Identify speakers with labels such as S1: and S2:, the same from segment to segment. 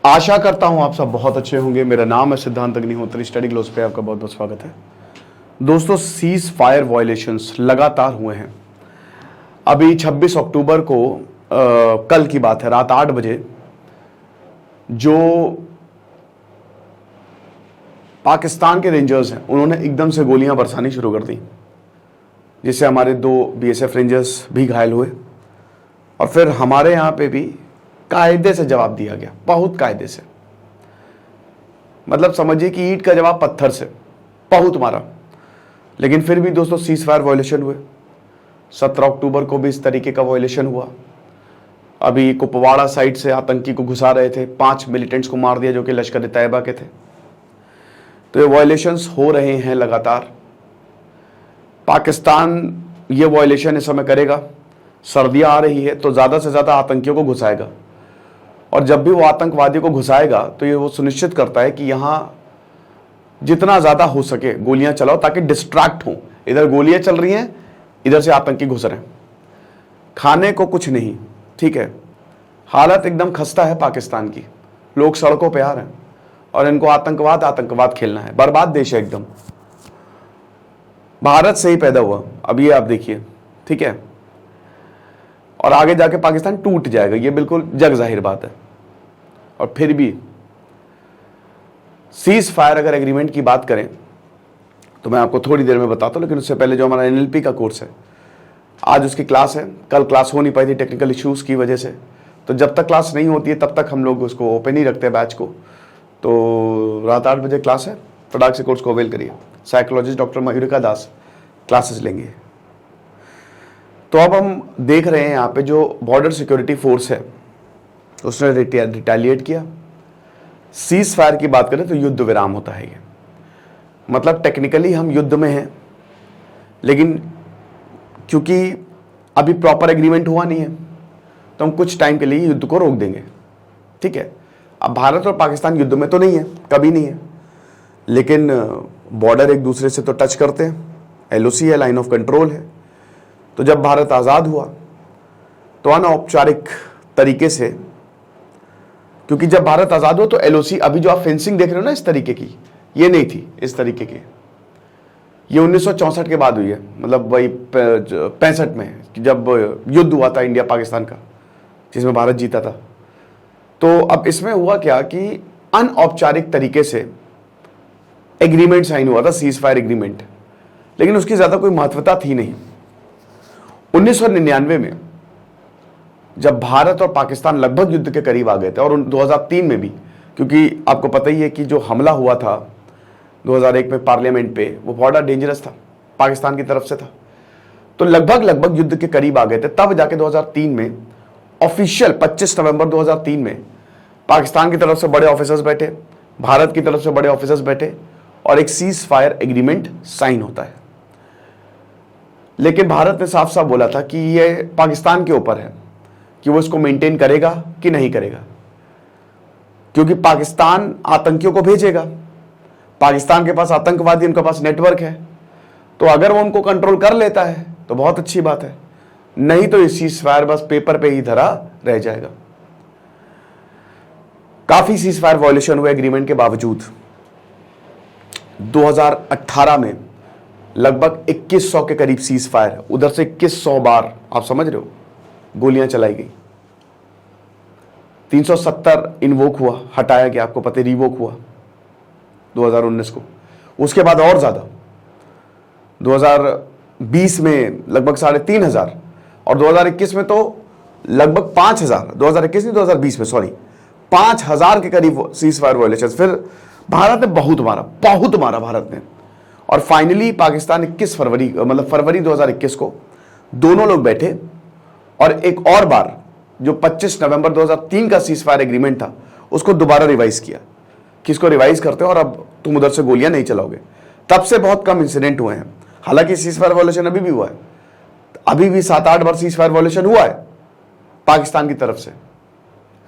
S1: आशा करता हूं आप सब बहुत अच्छे होंगे। मेरा नाम है सिद्धांत अग्निहोत्री। स्टडी ग्लोस पे आपका बहुत बहुत स्वागत है। दोस्तों, सीज फायर वायलेशंस लगातार हुए हैं। अभी 26 अक्टूबर को कल की बात है, रात 8 बजे जो पाकिस्तान के रेंजर्स हैं उन्होंने एकदम से गोलियां बरसानी शुरू कर दी, जिससे हमारे 2 बीएसएफ रेंजर्स भी घायल हुए। और फिर हमारे यहाँ पे भी कायदे से जवाब दिया गया, बहुत कायदे से। मतलब समझिए कि ईंट का जवाब पत्थर से, बहुत मारा। लेकिन फिर भी दोस्तों सीज फायर वायलेशन हुए। 17 अक्टूबर को भी इस तरीके का वायलेशन हुआ। अभी कुपवाड़ा साइड से आतंकी को घुसा रहे थे, 5 मिलिटेंट्स को मार दिया जो कि लश्कर ए तैयबा के थे। तो ये वायलेशंस हो रहे हैं लगातार। पाकिस्तान ये वायलेशन इस समय करेगा। सर्दियां आ रही है तो ज़्यादा से ज़्यादा आतंकियों को घुसाएगा, और जब भी वो आतंकवादियों को घुसाएगा तो ये वो सुनिश्चित करता है कि यहाँ जितना ज़्यादा हो सके गोलियां चलाओ, ताकि डिस्ट्रैक्ट हों। इधर गोलियां चल रही हैं, इधर से आतंकी घुस रहे हैं, खाने को कुछ नहीं। ठीक है, हालत एकदम खस्ता है पाकिस्तान की। लोग सड़कों पे आ रहे हैं और इनको आतंकवाद आतंकवाद खेलना है। बर्बाद देश है एकदम, भारत से ही पैदा हुआ। अब ये आप देखिए, ठीक है, और आगे जाके पाकिस्तान टूट जाएगा, ये बिल्कुल जग जाहिर बात है। और फिर भी सीज फायर अगर एग्रीमेंट की बात करें तो मैं आपको थोड़ी देर में बताता हूं, लेकिन उससे पहले जो हमारा एनएलपी का कोर्स है, आज उसकी क्लास है। कल क्लास हो नहीं पाई थी टेक्निकल इश्यूज की वजह से, तो जब तक क्लास नहीं होती है तब तक हम लोग उसको ओपन ही रखते हैं बैच को। तो रात 8 बजे क्लास है, फटाक से कोर्स को अवेल करिए। साइकोलॉजिस्ट डॉक्टर मयूरिका दास क्लासेस लेंगे। तो अब हम देख रहे हैं यहाँ पे जो बॉर्डर सिक्योरिटी फोर्स है उसने रिटेलिएट किया। सीज फायर की बात करें तो युद्ध विराम होता है ये, मतलब टेक्निकली हम युद्ध में हैं, लेकिन क्योंकि अभी प्रॉपर एग्रीमेंट हुआ नहीं है तो हम कुछ टाइम के लिए युद्ध को रोक देंगे। ठीक है, अब भारत और पाकिस्तान युद्ध में तो नहीं है, कभी नहीं है, लेकिन बॉर्डर एक दूसरे से तो टच करते हैं। एलओसी है, लाइन ऑफ कंट्रोल है। तो जब भारत आज़ाद हुआ तो अनौपचारिक तरीके से, क्योंकि जब भारत आज़ाद हुआ तो एलओसी, अभी जो आप फेंसिंग देख रहे हो ना इस तरीके की, ये नहीं थी इस तरीके की। ये 1964 के बाद हुई है, मतलब वही 65 में जब युद्ध हुआ था इंडिया पाकिस्तान का, जिसमें भारत जीता था। तो अब इसमें हुआ क्या कि अनौपचारिक तरीके से एग्रीमेंट साइन हुआ था, सीज फायर एग्रीमेंट, लेकिन उसकी ज़्यादा कोई महत्वता थी नहीं। 1999 में जब भारत और पाकिस्तान लगभग युद्ध के करीब आ गए थे, और 2003 में भी, क्योंकि आपको पता ही है कि जो हमला हुआ था 2001 में पार्लियामेंट पे, वो बड़ा डेंजरस था, पाकिस्तान की तरफ से था। तो लगभग युद्ध के करीब आ गए थे, तब जाके 2003 में ऑफिशियल 25 नवंबर 2003 में पाकिस्तान की तरफ से बड़े ऑफिसर्स बैठे, भारत की तरफ से बड़े ऑफिसर्स बैठे, और एक सीज फायर एग्रीमेंट साइन होता है। लेकिन भारत ने साफ साफ बोला था कि यह पाकिस्तान के ऊपर है कि वो इसको मेंटेन करेगा कि नहीं करेगा, क्योंकि पाकिस्तान आतंकियों को भेजेगा। पाकिस्तान के पास आतंकवादी, उनके पास नेटवर्क है, तो अगर वो उनको कंट्रोल कर लेता है तो बहुत अच्छी बात है, नहीं तो ये सीज फायर बस पेपर पे ही धरा रह जाएगा। काफी सीज फायर वायलेशन हुए एग्रीमेंट के बावजूद। 2018 में लगभग 2100 के करीब सीज फायर, उधर से 2100 बार, आप समझ रहे हो, गोलियां चलाई गई। 370 इन्वोक हुआ, हटाया गया, आपको पता है, रिवोक हुआ 2019 को। उसके बाद और ज्यादा, 2020 में लगभग 3500, और 2021 में तो लगभग 5000, 2021 नहीं 2020 में, सॉरी, 5000 के करीब सीज फायर वायलेशन। फिर भारत ने बहुत मारा भारत ने, और फाइनली पाकिस्तान 21 फरवरी, मतलब फरवरी 2021 को दोनों लोग बैठे और एक और बार जो 25 नवंबर 2003 का सीज फायर एग्रीमेंट था उसको दोबारा रिवाइज किया कि इसको रिवाइज करते हो और अब तुम उधर से गोलियां नहीं चलाओगे। तब से बहुत कम इंसिडेंट हुए हैं। हालांकि सीज फायर वायलेशन अभी भी हुआ है, अभी भी 7-8 बार सीज फायर वायलेशन हुआ है पाकिस्तान की तरफ से,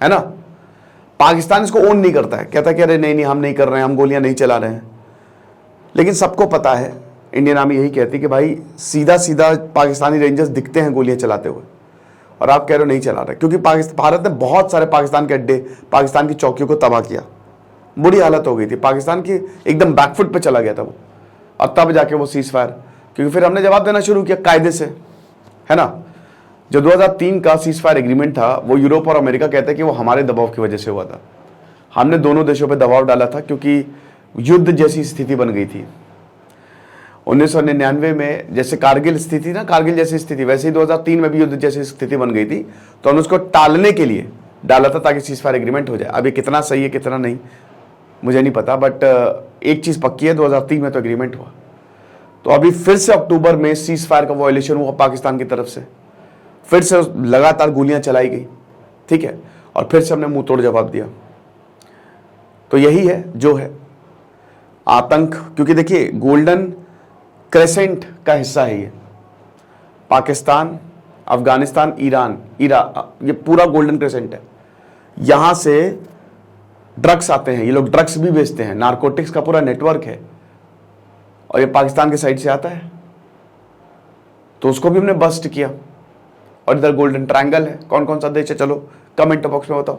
S1: है ना। पाकिस्तान इसको ओन नहीं करता है, कहता है कि अरे नहीं हम नहीं कर रहे हैं, हम गोलियां नहीं चला रहे हैं। लेकिन सबको पता है, इंडियन आर्मी यही कहती है कि भाई सीधा सीधा पाकिस्तानी रेंजर्स दिखते हैं गोलियां चलाते हुए, और आप कह रहे हो नहीं चला रहे, क्योंकि भारत ने बहुत सारे पाकिस्तान के अड्डे, पाकिस्तान की चौकियों को तबाह किया। बुरी हालत हो गई थी पाकिस्तान की, एकदम बैकफुट पे चला गया था वो, और तब जाके वो सीज फायर, क्योंकि फिर हमने जवाब देना शुरू किया कायदे से, है ना। जो 2003 का सीज फायर एग्रीमेंट था वो यूरोप और अमेरिका कहते हैं कि वो हमारे दबाव की वजह से हुआ था। हमने दोनों देशों पर दबाव डाला था क्योंकि युद्ध जैसी स्थिति बन गई थी। 1999 में जैसे कारगिल स्थिति ना, कारगिल जैसी स्थिति, वैसे ही 2003 में भी युद्ध जैसी स्थिति बन गई थी, तो हमने उसको टालने के लिए डाला था ताकि सीज फायर एग्रीमेंट हो जाए। अभी कितना सही है कितना नहीं मुझे नहीं पता, बट एक चीज पक्की है, 2003 में तो एग्रीमेंट हुआ। तो अभी फिर से अक्टूबर में सीज फायर का वायलेशन हुआ पाकिस्तान की तरफ से, फिर से लगातार गोलियां चलाई गई, ठीक है, और फिर से हमने मुंह तोड़ जवाब दिया। तो यही है जो है आतंक, क्योंकि देखिए गोल्डन क्रेसेंट का हिस्सा है ये, पाकिस्तान, अफगानिस्तान, ईरान, ये पूरा गोल्डन क्रेसेंट है। यहां से ड्रग्स आते हैं, ये लोग ड्रग्स भी बेचते हैं, नारकोटिक्स का पूरा नेटवर्क है, और ये पाकिस्तान के साइड से आता है, तो उसको भी हमने बस्ट किया। और इधर गोल्डन ट्रायंगल है, कौन कौन सा देश है, चलो कमेंट बॉक्स में बताओ।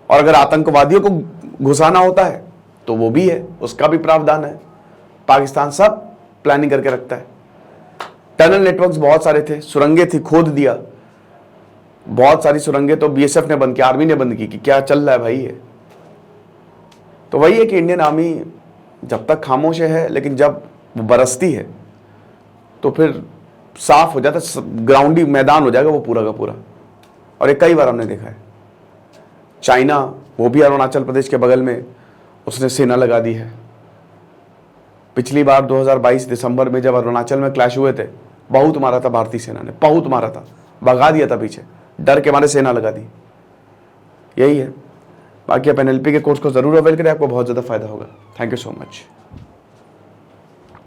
S1: और अगर आतंकवादियों को घुसाना होता है तो वो भी है, उसका भी प्रावधान है। पाकिस्तान सब प्लानिंग करके रखता है। टनल नेटवर्क्स बहुत सारे थे, सुरंगें थी, खोद दिया, बहुत सारी सुरंगें तो बीएसएफ ने बंद की, आर्मी ने बंद की, कि क्या चल रहा है भाई ये। तो वही है कि इंडियन आर्मी जब तक खामोश है, लेकिन जब वो बरसती है तो फिर साफ हो जाता है, ग्राउंडी मैदान हो जाएगा वो पूरा का पूरा। और ये कई बार हमने देखा है। चाइना, वो भी अरुणाचल प्रदेश के बगल में, उसने सेना लगा दी है। पिछली बार 2022 दिसंबर में जब अरुणाचल में क्लैश हुए थे, बहुत मारा था भारतीय सेना ने, बहुत मारा था, भगा दिया था पीछे, डर के मारे सेना लगा दी। यही है। बाकी आप एनएलपी के कोर्स को जरूर अवेल करें, आपको बहुत ज़्यादा फायदा होगा। Thank you so much.